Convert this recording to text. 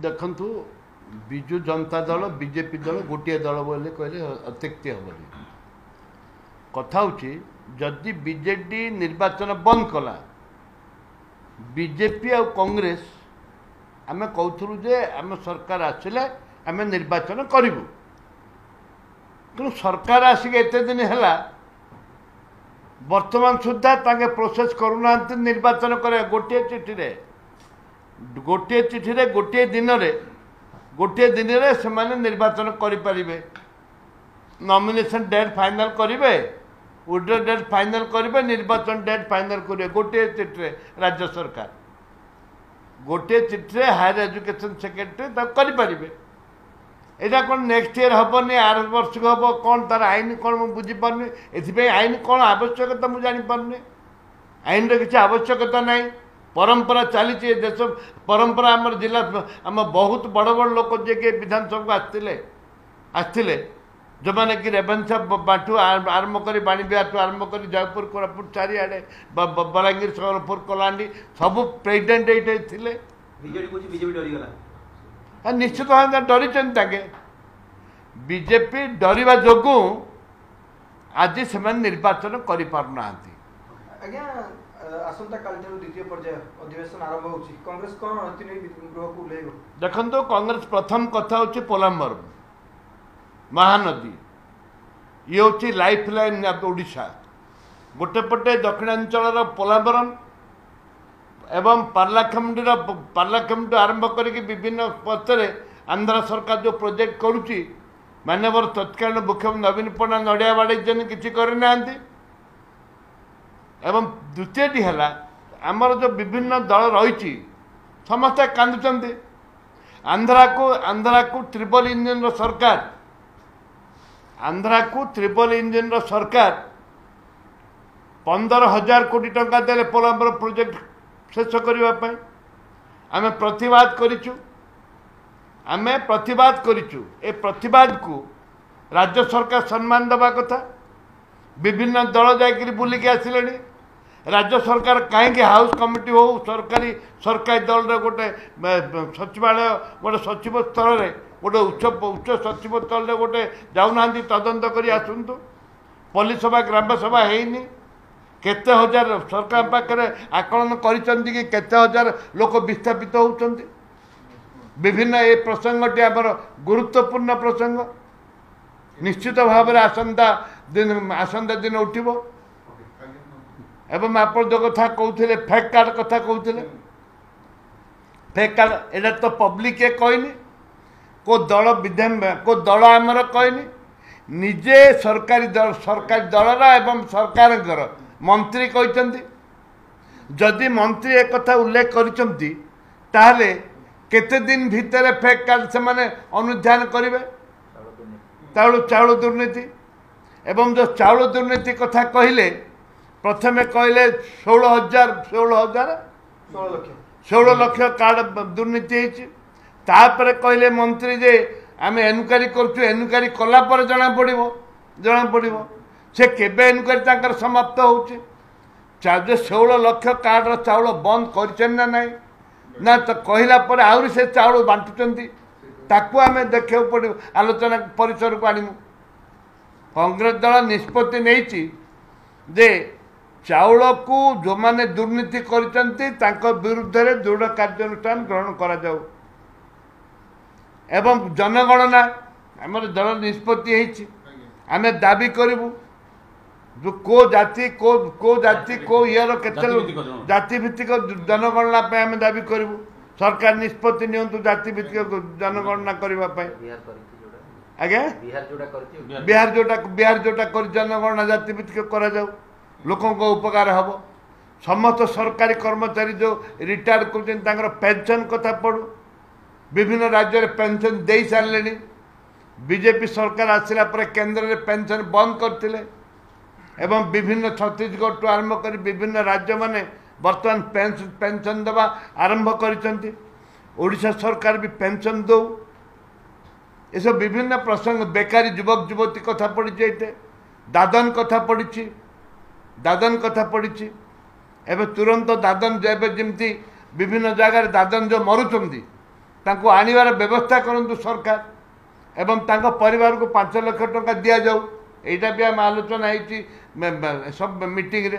ଦେଖନ୍ତୁ ବିଜୁ ଜନତା ଦଳ ବିଜେପି ଦଳ ଗୋଟିଏ ଦଳ ବୋଲି କହିଲେ ଅତ୍ୟୁକ୍ତି ହେବନି। କଥା ହେଉଛି ଯଦି ବିଜେଡି ନିର୍ବାଚନ ବନ୍ଦ କଲା ବିଜେପି ଆଉ କଂଗ୍ରେସ ଆମେ କହୁଥିଲୁ ଯେ ଆମ ସରକାର ଆସିଲେ ଆମେ ନିର୍ବାଚନ କରିବୁ, କିନ୍ତୁ ସରକାର ଆସିକି ଏତେ ଦିନ ହେଲା ବର୍ତ୍ତମାନ ସୁଦ୍ଧା ତାଙ୍କେ ପ୍ରୋସେସ୍ କରୁନାହାନ୍ତି ନିର୍ବାଚନ କରିବା। ଗୋଟିଏ ଚିଠିରେ ଗୋଟିଏ ଦିନରେ ସେମାନେ ନିର୍ବାଚନ କରିପାରିବେ, ନମିନେସନ୍ ଡେଟ୍ ଫାଇନାଲ୍ କରିବେ, ଉଇଡ୍ର ଡେଟ୍ ଫାଇନାଲ୍ କରିବେ, ନିର୍ବାଚନ ଡେଟ୍ ଫାଇନାଲ୍ କରିବେ ଗୋଟିଏ ଚିଠିରେ। ରାଜ୍ୟ ସରକାର ଗୋଟିଏ ଚିଠିରେ ହାୟର ଏଜୁକେସନ୍ ସେକ୍ରେଟାରୀ ତାକୁ କରିପାରିବେ। ଏଇଟା କ'ଣ ନେକ୍ସଟ ଇୟର୍ ହେବନି, ଆର ବର୍ଷକୁ ହେବ? କ'ଣ ତା'ର ଆଇନ କ'ଣ ମୁଁ ବୁଝିପାରୁନି। ଏଥିପାଇଁ ଆଇନ କ'ଣ ଆବଶ୍ୟକତା ମୁଁ ଜାଣିପାରୁନି। ଆଇନର କିଛି ଆବଶ୍ୟକତା ନାହିଁ। परंपरा चली देश परंपरा आम जिला आम बहुत बड़ बड़ लोक जे विधानसभा आसते जो मैंने कि रेवेन्सा बाठू आरंभ कर बाणी बिहार आरंभ कर जयपुर कोरापुट चारिआडे बलांगीर सम्बलपुर कलाहांडी सब प्रेसिडेंट ये निश्चित भाव डरी बीजेपी डरवा जो आज से निर्वाचन कर पारना। आसंता काल द्वितीय पर्याय अधिवेशन आरंभ होछि कांग्रेस कोन गृह को लेगो देखंतो कांग्रेस प्रथम कथा होछि पोलाम्बर महानदी ये होछि लाइफलाइन ओडिशा गोटे पटे दक्षिणांचल पोलाम्बरम एवं पार्लाखेमुंडी आरंभ करके विभिन्न पथरे आंध्र सरकार जो प्रोजेक्ट करुछि मानवर तत्कालीन मुख्यमंत्री नवीन पट्टनायक नड़िया बाड़े किसी करना एवं द्वितीयटी है आमर जो विभिन्न दल रही समस्ते कांदुचंती आंध्रा को ट्रिपल इंजन सरकार आंध्रा को ट्रिपल इंजन सरकार 15,000 कोटी टंका देले पोलाम्बर प्रोजेक्ट शेष करने आमे प्रतिवाद करिचु ए प्रतिवाद को राज्य सरकार सम्मान देवा कथा विभिन्न दल जाकि बुलिक आसिले राज्य सरकार कहीं हाउस कमिटी हो सरकारी दल गोटे सचिवालय गोटे सचिव स्तर में गोटे उच्च सचिव स्तर में गोटे जाऊना तदंत कर आसतु पुलिस सभा ग्राम सभा है केते हजार सरकार पाखे आकलन कि केते हजार लोक विस्थापित होती विभिन्न ये प्रसंगटी आमर गुरुत्वपूर्ण प्रसंग निश्चित भाव में आसंता दिन उठिबो एवं आप जो कथा कहते फेक कार्ड कथा कहते फेक कार्ड एटा तो पब्लिक कहनी को दल को दल आमर कहनी निजे सरकारी दलर एवं सरकार मंत्री कहते जदि मंत्री एक कथा उल्लेख करते केते दिन भितर फेक कार्ड से माने अनुध्यान करेंगे चाउल दुर्नीति एवं जो चाउल दुर्नीति कथा कहले प्रथमे कहले 16 लक्ष कार्ड दुर्नीति होती कहले मंत्री जे आम एनक्वारी करुँ एनक्वारी कलापर जना पड़ो से केबे एनक्वारी समाप्त हो 16 लक्ष कार्ड चाउल बंद कर ना तो कहला पर आहरी से चाउल बांटुचंती ताकू आम देखा पड़ो आलोचना परिसर को आणमु कांग्रेस दल निष्पत्ति नहीं जे चाउल को जो माने दुर्नीति करचंती तांको विरुद्ध रे दृढ़ कार्यानुष्ठान ग्रहण करा जाऊ एवं जनगणना आमर दल निष्पत्ति है आम दाबी करूँ जो को जाति को इयर केते जाति भित्तिक जनगणना पे आम दाबी करूँ सरकार निष्पत्ति नियंतु जाति भित्तिक जनगणना करने आज्ञा बिहार जोटा कर जनगणना जाति भित्तिक करा जाऊ लोकों को उपकार हम समस्त सरकारी कर्मचारी जो रिटायर कर पेंशन कथा पड़ू विभिन्न राज्य में पेंशन दे सारे बीजेपी सरकार आसला पर केंद्र में पेंशन बंद करते एवं विभिन्न छत्तीसगढ़ टू आरंभ कर विभिन्न राज्य माने बर्तमान पेंशन देवा आरंभ करिसेंती सरकार भी पेंशन दो ये सब विभिन्न प्रसंग बेकारी युवक युवती कथा पड़ी दादन कथा पड़ी एवं तुरंत दादन जमी विभिन्न जगार दादन जो मरुचंती तांको आनिबार व्यवस्था करंतु सरकार एवं तांको परिवार को 5 लाख टंका दिया जाऊ। एटा भी आम आलोचना होती सब मीटिंग रे।